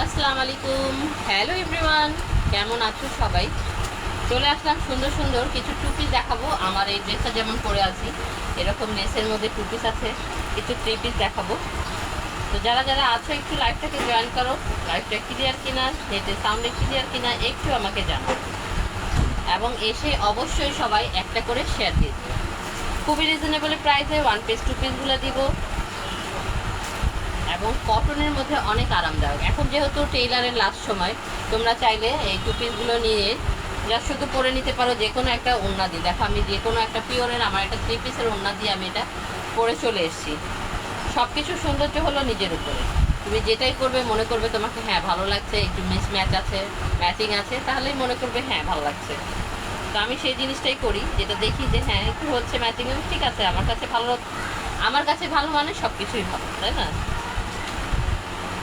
আসসালামু আলাইকুম। Hello everyone, কেমন আছো সবাই? চলে আসলাম সুন্দর সুন্দর কিছু টু পিস দেখাবো। আমার এই ড্রেসটা যেমন পরে আছি এরকম লেসের মধ্যে টু পিস আছে, কিছু থ্রি পিস দেখাবো। তো যারা যারা আছো একটু লাইভটাকে জয়েন করো। লাইভটা ক্লিয়ার কিনা, নেটের সাউন্ডে ক্লিয়ার কিনা একটু আমাকে জানাও, এবং এসে অবশ্যই সবাই একটা করে শেয়ার দিয়ে দিও। খুবই রিজনেবল প্রাইসে ওয়ান পিস টু পিসগুলো দিব, এবং কটনের মধ্যে অনেক আরামদায়ক। এখন যেহেতু টেইলারের লাস্ট সময়, তোমরা চাইলে এই টু পিসগুলো নিয়ে যা শুধু পরে নিতে পারো। যে কোনো একটা ওড়না দিয়ে দেখো, আমি যে কোনো একটা পিওরের আমার একটা থ্রি পিসের ওড়না দিয়ে আমি এটা পরে চলে এসেছি। সব কিছু সৌন্দর্য হলো নিজের উপরে। তুমি যেটাই করবে মনে করবে তোমাকে হ্যাঁ ভালো লাগছে, একটু মিস ম্যাচ আছে, ম্যাচিং আছে, তাহলেই মনে করবে হ্যাঁ ভালো লাগছে। তো আমি সেই জিনিসটাই করি, যেটা দেখি যে হ্যাঁ একটু হচ্ছে ম্যাচিং, ঠিক আছে আমার কাছে ভালো। আমার কাছে ভালো মানে সব কিছুই ভালো, তাই না?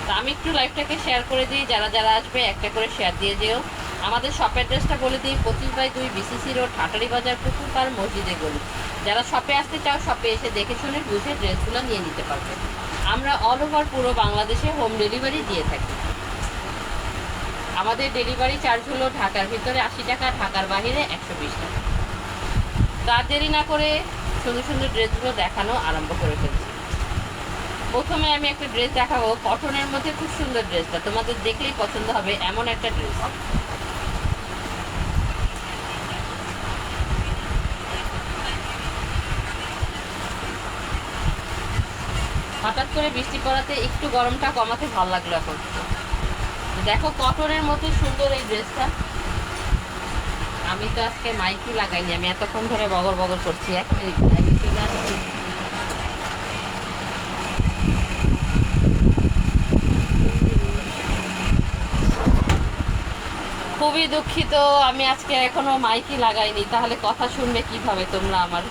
তো আমি একটু লাইভটাকে শেয়ার করে দিই, যারা যারা আসবে একটা করে শেয়ার দিয়ে যেও। আমাদের শপ অ্যাড্রেসটা বলে দিই, 25/2 বিসিসি রোড, ঠাটারি বাজার, পুকুর পাড়, মসজিদে গলি। যারা শপে আসতে চাও শপে এসে দেখে শুনে বুঝে ড্রেসগুলো নিয়ে নিতে পারবে। আমরা অল ওভার পুরো বাংলাদেশে হোম ডেলিভারি দিয়ে থাকি। আমাদের ডেলিভারি চার্জ হলো ঢাকার ভিতরে 80 টাকা, ঢাকার বাইরে 120 টাকা। তার দেরি না করে সুন্দর সুন্দর ড্রেসগুলো দেখানো আরম্ভ করে ফেলছি। প্রথমে আমি একটা ড্রেস দেখাবো, কটনের মধ্যে খুব সুন্দর ড্রেসটা তোমাদের দেখলেই পছন্দ হবে এমন একটা ড্রেস। হঠাৎ করে বৃষ্টি পড়াতে একটু গরমটা কমাতে ভালো লাগলো এখন। দেখো কটনের মধ্যে সুন্দর এই ড্রেসটা। আমি তো আজকে মাইকি লাগাইনি, আমি এতক্ষণ ধরে বগর বগর করছি। এক মিনিট, আমি চলে আসছি। খুবই দুঃখিত, আমি আজকে এখনো মাইকি লাগাইনি, তাহলে কথা শুনবে কিভাবে তোমরা আমার?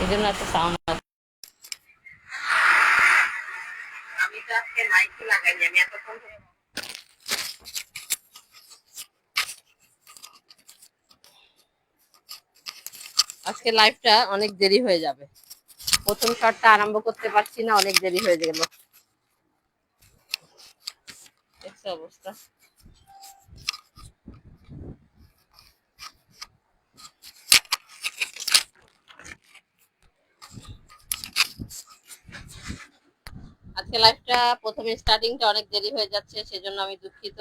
এই জন্য একটা সাউন্ড। আমি তো আজকে মাইকি লাগাইনি, আমি এতক্ষণ ধরে। আজকে লাইভটা অনেক দেরি হয়ে যাবে, প্রথম শটটা আরম্ভ করতে পারছি না, অনেক দেরি হয়ে গেল। দেখছো অবস্থা? আজকে লাইভটা প্রথমে স্টার্টিংটা অনেক দেরি হয়ে যাচ্ছে, সেজন্য আমি দুঃখিত।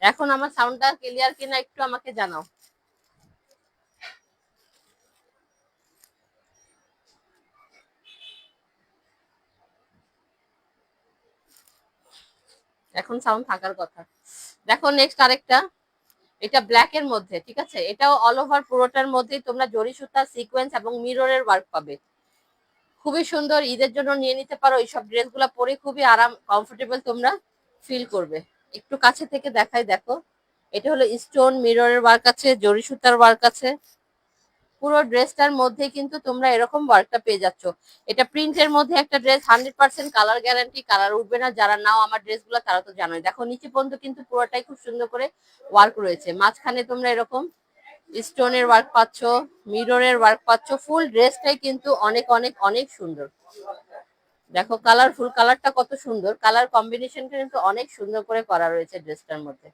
এখন আমার সাউন্ডটা ক্লিয়ার কিনা একটু আমাকে জানাও। এখন সাউন্ড থাকার কথা। দেখো নেক্সট আরেকটা, এটা ব্ল্যাক এর মধ্যে, ঠিক আছে, এটাও অল ওভার পুরোটার মধ্যেই তোমরা জরি সুতা, সিকোয়েন্স এবং মিররের ওয়ার্ক পাবে। খুবই সুন্দর, ঈদের জন্য নিয়ে নিতে পারো। এইসব ড্রেসগুলো পরে খুবই আরাম, কমফোর্টেবল তোমরা ফিল করবে। একটু কাছে থেকে দেখাই, দেখো এটা হলো স্টোন মিররের ওয়ার্ক আছে, জরি সুতার ওয়ার্ক আছে। পুরো ড্রেসটার মধ্যে কিন্তু তোমরা এরকম ওয়ার্কটা পেয়ে যাচ্ছ। এটা প্রিন্টের মধ্যে একটা ড্রেস, 100% কালার গ্যারান্টি, কালার উঠবে না। যারা নাও আমার ড্রেসগুলো তারা তো জানোই। দেখো নিচে পর্যন্ত কিন্তু পুরোটাই খুব সুন্দর করে ওয়ার্ক রয়েছে, মাঝখানে তোমরা এরকম স্টোনের ওয়ার্ক পাচ্ছ, মিররের ওয়ার্ক পাচ্ছ। ফুল ড্রেসটাই কিন্তু অনেক অনেক অনেক সুন্দর। দেখো কালারফুল, কালারটা কত সুন্দর, কালার কম্বিনেশনটা কিন্তু অনেক সুন্দর করে করা রয়েছে ড্রেসটার মধ্যে।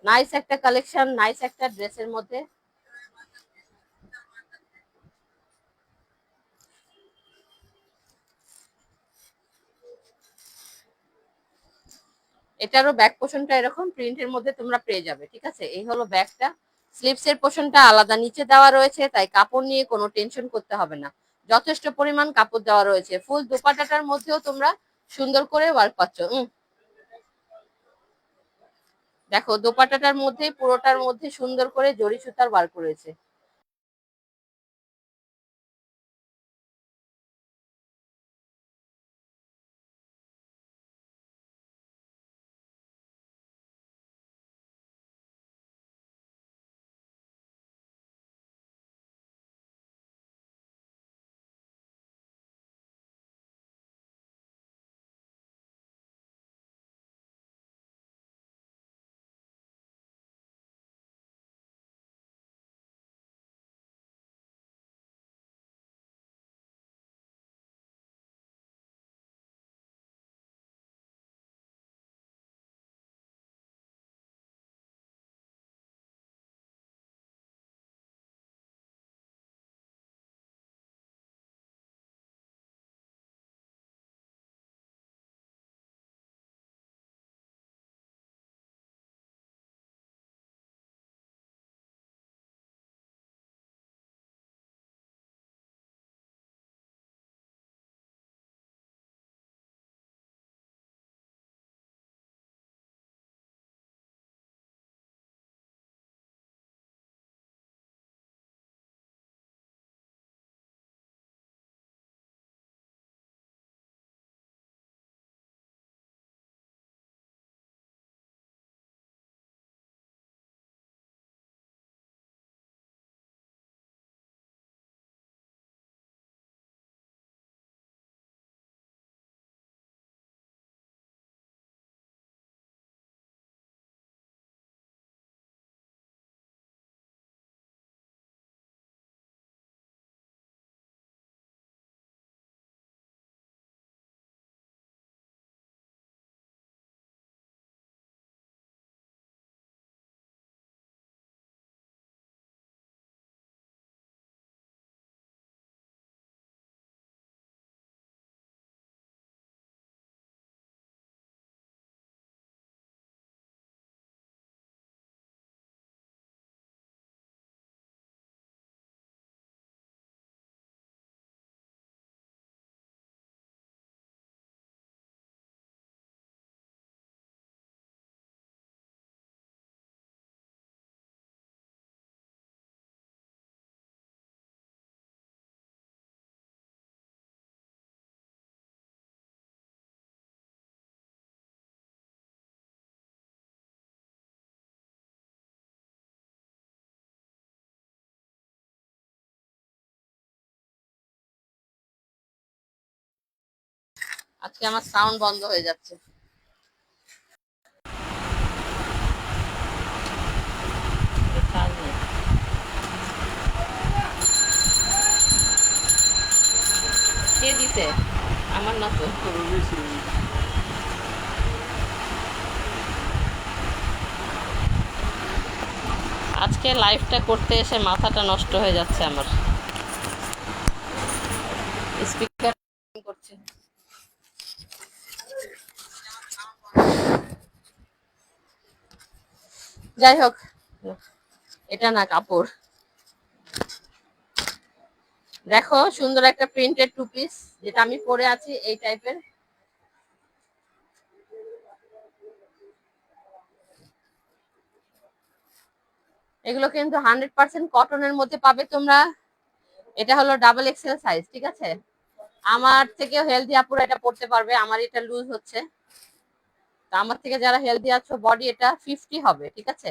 নাইস একটা কালেকশন, নাইস একটা ড্রেসের মধ্যে। এটারও ব্যাক পোর্শনটা এরকম প্রিন্টের মধ্যে তোমরা পেয়ে যাবে, ঠিক আছে। এই হলো ব্যাকটা, স্লিভস এর পোর্শনটা আলাদা নিচে দেওয়া রয়েছে, তাই কাপড় নিয়ে কোনো টেনশন করতে হবে না। যথেষ্ট পরিমাণ কাপড় দেওয়া রয়েছে। ফুল দোপাট্টাটার মধ্যেও তোমরা সুন্দর করে ওয়ার্ক পাচ্ছ। দেখো দোপাট্টাটার মধ্যে পুরোটার মধ্যে সুন্দর করে জরি সুতার ওয়ার্ক রয়েছে। আজকে আমার সাউন্ড বন্ধ হয়ে যাচ্ছে। কে দিতে? আমার না তো। আজকে লাইভটা করতে এসে মাথাটা নষ্ট হয়ে যাচ্ছে আমার। স্পিকার করছে। যাই হোক, এটা না কাপড়, দেখো সুন্দর একটা প্রিন্টেড টু পিস, যেটা আমি পরে আছি এই টাইপের। এগুলো কিন্তু 100% কটনের মধ্যে পাবে তোমরা। এটা হলো ডাবল এক্সেল সাইজ, ঠিক আছে। আমার থেকেও হেলদি আপুরা এটা পড়তে পারবে, আমার এটা লুজ হচ্ছে। তো আমার থেকে যারা হেলদি আছো, বডি এটা 50 হবে, ঠিক আছে।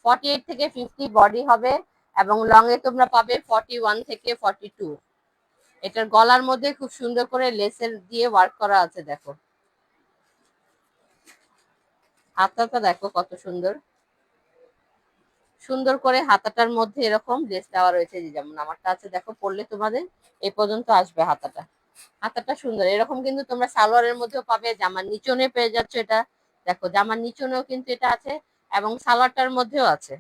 48 থেকে 50 বডি হবে, এবং লং এ তোমরা পাবে 41 থেকে 42। এটার গলার মধ্যে খুব সুন্দর করে লেসের দিয়ে ওয়ার্ক করা আছে, দেখো। হাতাটা দেখো কত সুন্দর, সুন্দর করে হাতাটার মধ্যে এরকম লেস দেওয়া রয়েছে, যেমন আমারটা আছে, দেখো পরলে তোমাদের এই পর্যন্ত আসবে হাতাটা। হাতাটা সুন্দর, এরকম কিন্তু তোমরা সালোয়ারের মধ্যেও পাবে, জামার নিচনে পেয়ে যাচ্ছ এটা। দেখো জামার নিচনেও কিন্তু এটা আছে, এবং সালোয়ারটার মধ্যেও আছে,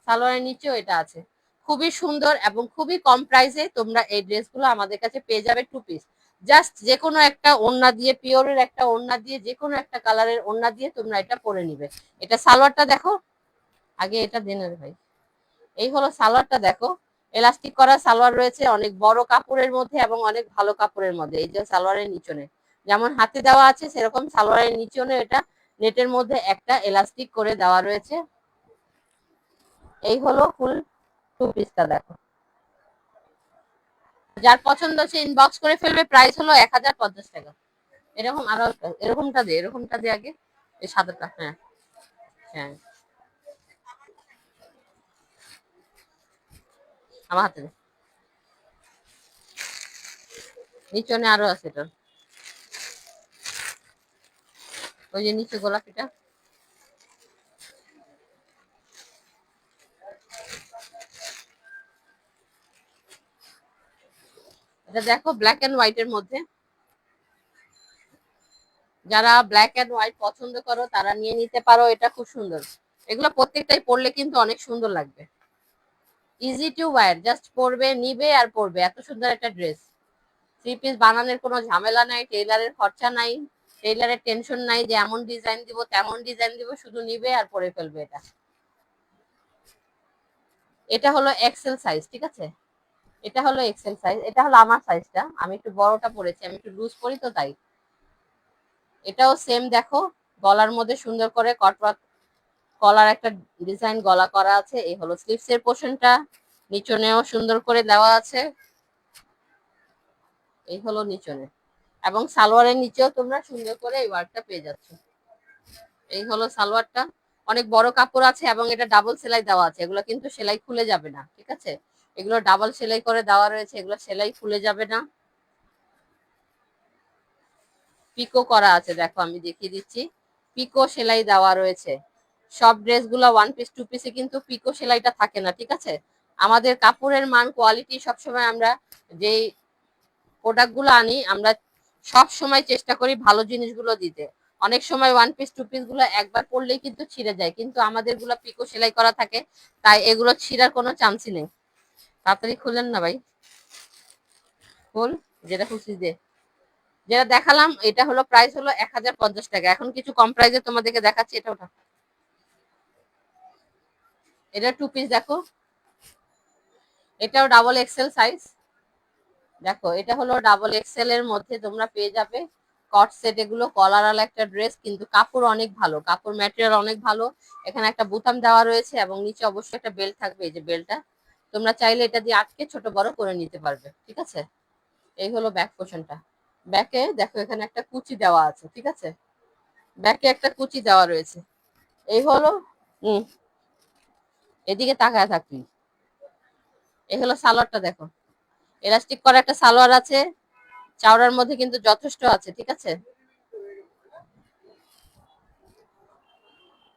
সালোয়ারের নিচেও এটা আছে। খুবই সুন্দর এবং খুবই কম প্রাইসে তোমরা এই ড্রেসগুলো আমাদের কাছে পেয়ে যাবে, টু পিস। জাস্ট যে কোনো একটা ওড়না দিয়ে, পিওরের একটা ওড়না দিয়ে, যে কোনো একটা কালারের ওড়না দিয়ে তোমরা এটা পরে নিবে। এটা সালোয়ারটা দেখো, আগে এটা দেন ভাই। এই হলো সালোয়ারটা, দেখো এলাস্টিক করা সালোয়ার রয়েছে, অনেক বড় কাপড়ের মধ্যে এবং অনেক ভালো কাপড়ের মধ্যে। এই যে সালোয়ারের নিচনে যেমন হাতে দেওয়া আছে, সেরকম সালোয়ারের নিচনে এটা নেটের মধ্যে একটা এলাস্টিক করে দেওয়া রয়েছে। এই হলো ফুল টু পিসটা, দেখো। যার পছন্দ সে ইনবক্স করে ফেলবে, প্রাইস হলো 1050 টাকা। এরকম আরো এরকমটা দে আগে, এই সাদাটা, হ্যাঁ হ্যাঁ, আমার হাতে দে। নিচনে আরো আছে এটা, ওই যে নিচে গোলাপিটা। এটা দেখো ব্ল্যাক এন্ড হোয়াইট এর মধ্যে, যারা ব্ল্যাক এন্ড হোয়াইট পছন্দ করো তারা নিয়ে নিতে পারো, এটা খুব সুন্দর। এগুলো প্রত্যেকটাই পরলে কিন্তু অনেক সুন্দর লাগবে। ইজি টু ওয়্যার, জাস্ট পরবে, নিবে আর পরবে, এত সুন্দর একটা ড্রেস। থ্রি পিস বানানোর কোনো ঝামেলা নাই, টেইলারের খরচা নাই, টেইলারের টেনশন নাই যে এমন ডিজাইন দিব তেমন ডিজাইন দিব, শুধু নিবে আর পরে ফেলবে। এটা এটা হলো এক্সেল সাইজ, ঠিক আছে। এটা হলো এক্সেল সাইজ, এটা হলো আমার সাইজটা, আমি একটু বড়টা পরেছি, আমি একটু লুজ পরি তো তাই। এটাও সেম, দেখো গলার মধ্যে সুন্দর করে কটওয়ার্ক কলার একটা ডিজাইন গলা করা আছে। এই হলো স্লিভস এর পোর্শনটা, নিচনেও সুন্দর করে দেওয়া আছে। এই হলো নিচনে, এবং সালোয়ারের নিচেও তোমরা সুন্দর করে এই ওয়ার্কটা পেয়ে যাচ্ছ। এই হলো সালোয়ারটা, অনেক বড় কাপড় আছে এবং এটা ডাবল সেলাই দেওয়া আছে। এগুলো কিন্তু সেলাই খুলে যাবে না, ঠিক আছে। এগুলো ডাবল সেলাই করে দেওয়া রয়েছে, এগুলো সেলাই খুলে যাবে না। পিকো করা আছে, দেখো আমি দেখিয়ে দিচ্ছি, পিকো সেলাই দেওয়া রয়েছে। সব ড্রেসগুলো ওয়ান পিস টু পিসে কিন্তু পিকো সেলাইটা থাকে না, ঠিক আছে। আমাদের কাপড়ের মান কোয়ালিটি সবসময়, আমরা যেই প্রোডাক্টগুলো আনি, আমরা সব সময় চেষ্টা করি ভালো জিনিসগুলো দিতে। অনেক সময় ওয়ান পিস টু পিস গুলো একবার পরলেই কিন্তু ছিঁড়ে যায়, কিন্তু আমাদের গুলো পিকো সেলাই করা থাকে, তাই এগুলো ছিঁড়ার কোনো চান্সই নেই। তাড়াতাড়ি খুলেন না ভাই, খুল, যেটা খুশি দে। যেটা দেখালাম এটা হলো প্রাইস হলো 1050 টাকা। এখন কিছু কম প্রাইসে তোমাদেরকে দেখাচ্ছি, এটা ওটা। এটা টু পিস, দেখো এটাও ডাবল এক্সেল সাইজ। দেখো এটা হলো ডাবল এক্সেল এর মধ্যে তোমরা পেয়ে যাবে কট সেট। এগুলো কলারওয়ালা একটা ড্রেস, কিন্তু কাপড় অনেক ভালো, কাপড় ম্যাটেরিয়াল অনেক ভালো। এখানে একটা বোতাম দেওয়া রয়েছে এবং নিচে অবশ্যই একটা বেল্ট থাকবে, এই যে বেল্টটা তোমরা চাইলে এটা দিয়ে আটকে ছোট বড় করে নিতে পারবে, ঠিক আছে। এই হলো ব্যাক পোর্শনটা। ব্যাকে দেখো এখানে একটা কুচি দেওয়া আছে, ঠিক আছে, ব্যাকে একটা কুচি দেওয়া রয়েছে। এই হলো, হুম, এদিকে তাকায় থাকবি। এই হলো সালোয়ারটা, দেখো এলাস্টিক করা একটা সালোয়ার আছে, চাওড়ার মধ্যে কিন্তু যথেষ্ট আছে, ঠিক আছে।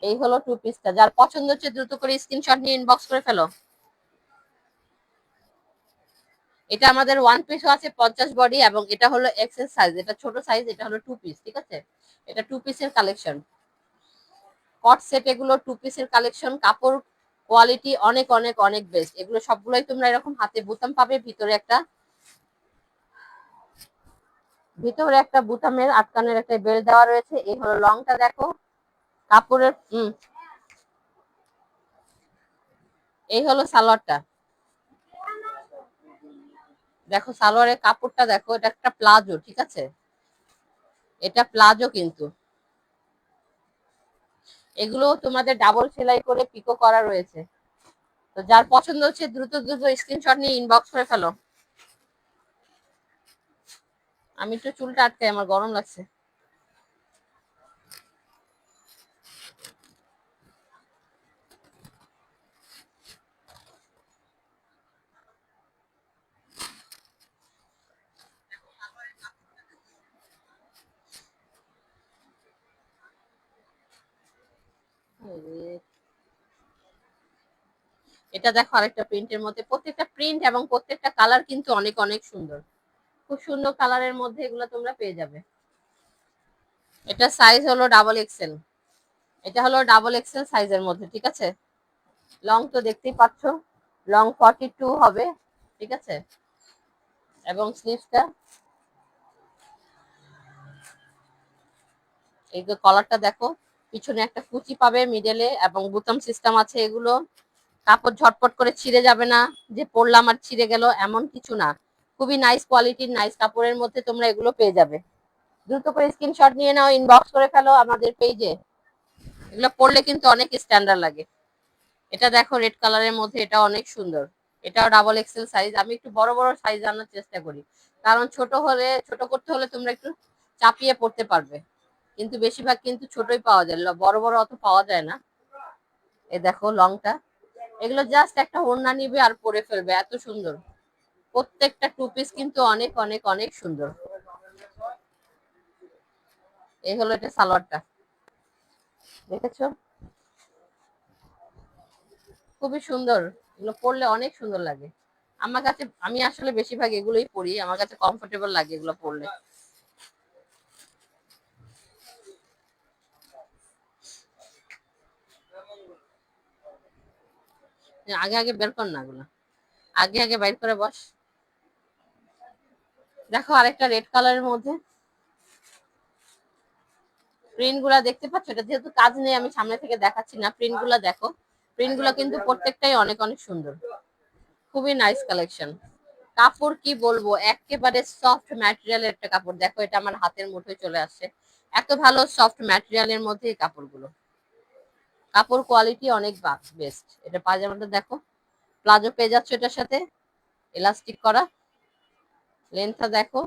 এই হলো টু পিসটা, যার পছন্দ হচ্ছে দ্রুত করে স্ক্রিনশট নিয়ে ইনবক্স করে ফেলো। এটা আমাদের ওয়ান পিসও আছে 50 বডি, এবং এটা হলো এক্সেল সাইজ, এটা ছোট সাইজ, এটা হলো টু পিস, ঠিক আছে। এটা টু পিসের কালেকশন, কট সেট, এগুলো টু পিসের কালেকশন। কাপড় কোয়ালিটি অনেক অনেক অনেক বেস্ট। এগুলো সবগুলোই তোমরা এরকম হাতে বোতাম পাবে, ভিতরে একটা বুতামের আটকানের একটা বেল্ট দেওয়া রয়েছে। এই হলো লংটা, দেখো কাপড়ের, এই হলো সালোয়ারটা। দেখো সালোয়ারের কাপড়টা দেখো, এটা একটা প্লাজো, ঠিক আছে, এটা প্লাজো কিন্তু। এগুলো তোমাদের ডাবল সেলাই করে পিকো করা রয়েছে। তো যার পছন্দ হচ্ছে দ্রুত দ্রুত স্ক্রিনশট নিয়ে ইনবক্স করে ফেলো। আমি একটু চুলটা আটকাই, আমার গরম লাগছে। এটা দেখো আরেকটা প্রিন্টের মধ্যে, প্রত্যেকটা প্রিন্ট এবং প্রত্যেকটা কালার কিন্তু অনেক অনেক সুন্দর, খুব সুন্দর কালারের মধ্যে এগুলো তোমরা পেয়ে যাবে। এটা সাইজ হলো ডাবল এক্সেল, এটা হলো ডাবল এক্সেল সাইজের মধ্যে, ঠিক আছে। লং তো দেখতেই পাচ্ছ, লং 42 হবে, ঠিক আছে। এবং স্লিভসটা এই যে কলারটা দেখো, পিছনে একটা কুচি পাবে মিডলে এবং বুতাম সিস্টেম আছে। এগুলো কাপড় ঝটপট করে ছিঁড়ে যাবে না, যে পরলাম আর ছিঁড়ে গেল এমন কিছু না। খুবই নাইস কোয়ালিটির নাইস কাপড়ের মধ্যে তোমরা এগুলো পেয়ে যাবে। দ্রুত করে স্ক্রিনশট নিয়ে নাও, ইনবক্স করে ফেলো আমাদের পেজে। এগুলো পরলে কিন্তু অনেক স্ট্যান্ডার্ড লাগে। এটা দেখো রেড কালারের মধ্যে, এটা অনেক সুন্দর। এটাও ডাবল এক্সেল সাইজ। আমি একটু বড় বড় সাইজ আনার চেষ্টা করি, কারণ ছোট হলে, ছোট করতে হলে তোমরা একটু চাপিয়ে পড়তে পারবে, কিন্তু বেশিরভাগ কিন্তু ছোটই পাওয়া যায়, বড় বড় অত পাওয়া যায় না। এই দেখো লংটা, এগুলো জাস্ট একটা ওড়না নিবে আর পরে ফেলবে, এত সুন্দর। প্রত্যেকটা টু পিস কিন্তু অনেক অনেক অনেক সুন্দর। এই হলো এটা সালোয়ারটা, দেখেছো, খুবই সুন্দর। এগুলো পরলে অনেক সুন্দর লাগে আমার কাছে। আমি আসলে বেশিরভাগ এগুলোই পরি, আমার কাছে কমফোর্টেবল লাগে এগুলো পরলে। আগে আগে বের কর না এগুলো, আগে আগে বাইর করে বস। দেখো আরেকটা রেড কালারের মধ্যে, প্রিন্ট গুলা দেখতে পাচ্ছ, এটা যেহেতু কাজ নেই আমি সামনে থেকে দেখাচ্ছি না। প্রিন্ট গুলা দেখো, প্রিন্ট গুলা কিন্তু প্রত্যেকটাই অনেক অনেক সুন্দর, খুবই নাইস কালেকশন। কাপড় কি বলবো, একেবারে সফট ম্যাটেরিয়ালের একটা কাপড়। দেখো এটা আমার হাতের মুঠোয় চলে আসছে, এত ভালো সফট ম্যাটেরিয়ালের মধ্যে এই কাপড়গুলো। কাপড় কোয়ালিটি অনেক বেস্ট। এটা পাজামাটা দেখো, প্লাজো পেয়ে যাচ্ছ এটার সাথে, এলাস্টিক করা। লেন্থটা দেখো,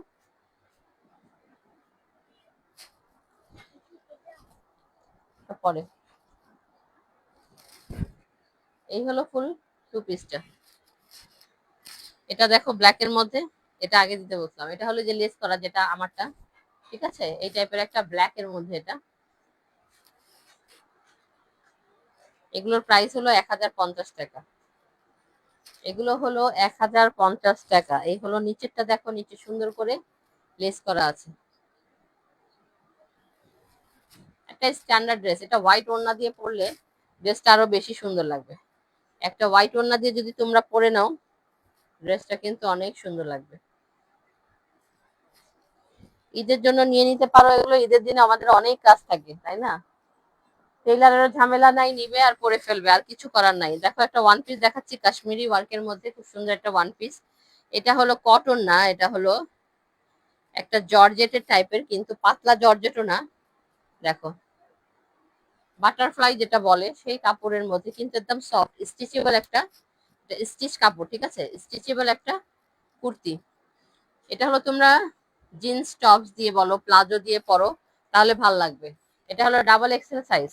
পরে এই হলো ফুল টু পিসটা। এটা দেখো ব্ল্যাক এর মধ্যে, এটা আগে দিতে বলছিলাম, এটা হলো যে লেস করা যেটা আমারটা, ঠিক আছে। এই টাইপের একটা ব্ল্যাক এর মধ্যে এটা। এগুলোর প্রাইস হলো 1050 টাকা। এগুলো হলো 1050 টাকা। এই হলো নিচেরটা দেখো, নিচে সুন্দর করে লেস করা আছে, একটা স্ট্যান্ডার্ড ড্রেস। এটা হোয়াইট ওড়না দিয়ে পরলে ড্রেসটা আরো বেশি সুন্দর লাগবে। একটা হোয়াইট ওড়না দিয়ে যদি তোমরা পরে নাও, ড্রেসটা কিন্তু অনেক সুন্দর লাগবে। ঈদের জন্য নিয়ে নিতে পারো এগুলো, ঈদের দিনে আমাদের অনেক কাজ থাকে, তাই না। টেইলারেরও ঝামেলা নাই, নিবে আর পরে ফেলবে, আর কিছু করার নাই। দেখো একটা ওয়ান পিস দেখাচ্ছি কাশ্মীরি ওয়ার্কের মধ্যে, খুব সুন্দর একটা ওয়ান পিস। এটা হলো কটন না, এটা হলো একটা জর্জেটের টাইপের, কিন্তু পাতলা জর্জেটও না। দেখো বাটারফ্লাই যেটা বলে সেই কাপড়ের মধ্যে, কিন্তু একদম সফট স্টিচেবল একটা স্টিচ কাপড়, ঠিক আছে, স্টিচেবল একটা কুর্তি। এটা হলো তোমরা জিন্স টপস দিয়ে বলো, প্লাজো দিয়ে পরো, তাহলে ভাল লাগবে। এটা হলো double XL size,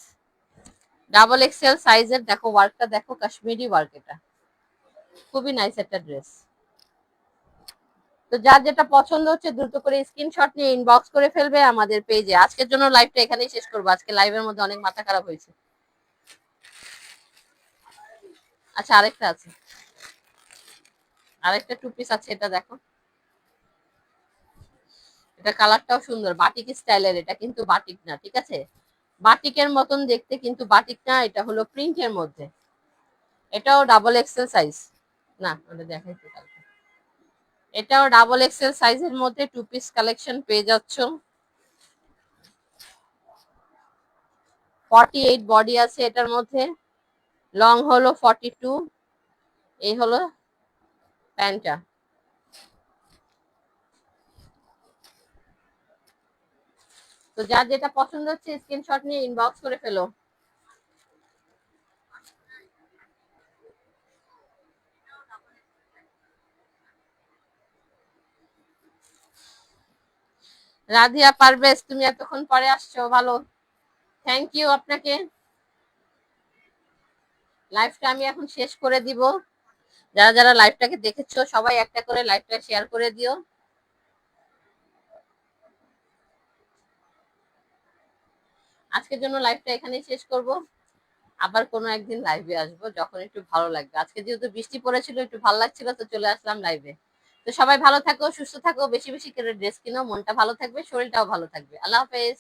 double XL সাইজের। দেখো ওয়ার্কটা দেখো, কাশ্মীরি ওয়ার্ক, এটা খুবই নাইস একটা ড্রেস। তো যার যেটা পছন্দ হচ্ছে দ্রুত করে স্ক্রিনশট নিয়ে ইনবক্স করে ফেলবে আমাদের পেজে। আজকের জন্য লাইভটা এখানেই শেষ করবো, আজকে লাইভের মধ্যে অনেক মাথা খারাপ হয়েছে। আচ্ছা আরেকটা আছে, আরেকটা টু পিস আছে, এটা দেখো, এটা কালারটাও সুন্দর, বাটিক স্টাইলের। এটা কিন্তু বাটিক না, ঠিক আছে, বাটিকের মতন দেখতে কিন্তু বাটিক না, এটা হলো প্রিন্টের মধ্যে। এটাও ডাবল এক্সেল সাইজ, না ওটা দেখাইছি কালকে। এটাও ডাবল এক্সেল সাইজের মধ্যে টু পিস কালেকশন পেয়ে যাচ্ছ। 48 বডি আছে এটার মধ্যে, লং হলো 42, এই হলো প্যান্টটা। তো যার যেটা পছন্দ হচ্ছে স্ক্রিনশট নিয়ে ইনবক্স করে ফেলো। রাধিয়া পারভেজ, তুমি এতক্ষণ পরে আসছো, ভালো, থ্যাংক ইউ আপনাকে। লাইভটা আমি এখন শেষ করে দিব। যারা যারা লাইভটাকে দেখেছো সবাই একটা করে লাইভটা শেয়ার করে দিও। আজকের জন্য লাইভটা এখানেই শেষ করব। আবার কোনো একদিন লাইভে আসবো যখন একটু ভালো লাগবে। আজকে যেহেতু বৃষ্টি পড়েছিল, একটু ভালো লাগছিল, তো চলে আসলাম লাইভে। তো সবাই ভালো থাকো, সুস্থ থাকো, বেশি বেশি করে ড্রেস কিনো, মনটা ভালো থাকবে, শরীরটাও ভালো থাকবে। আল্লাহ হাফেজ।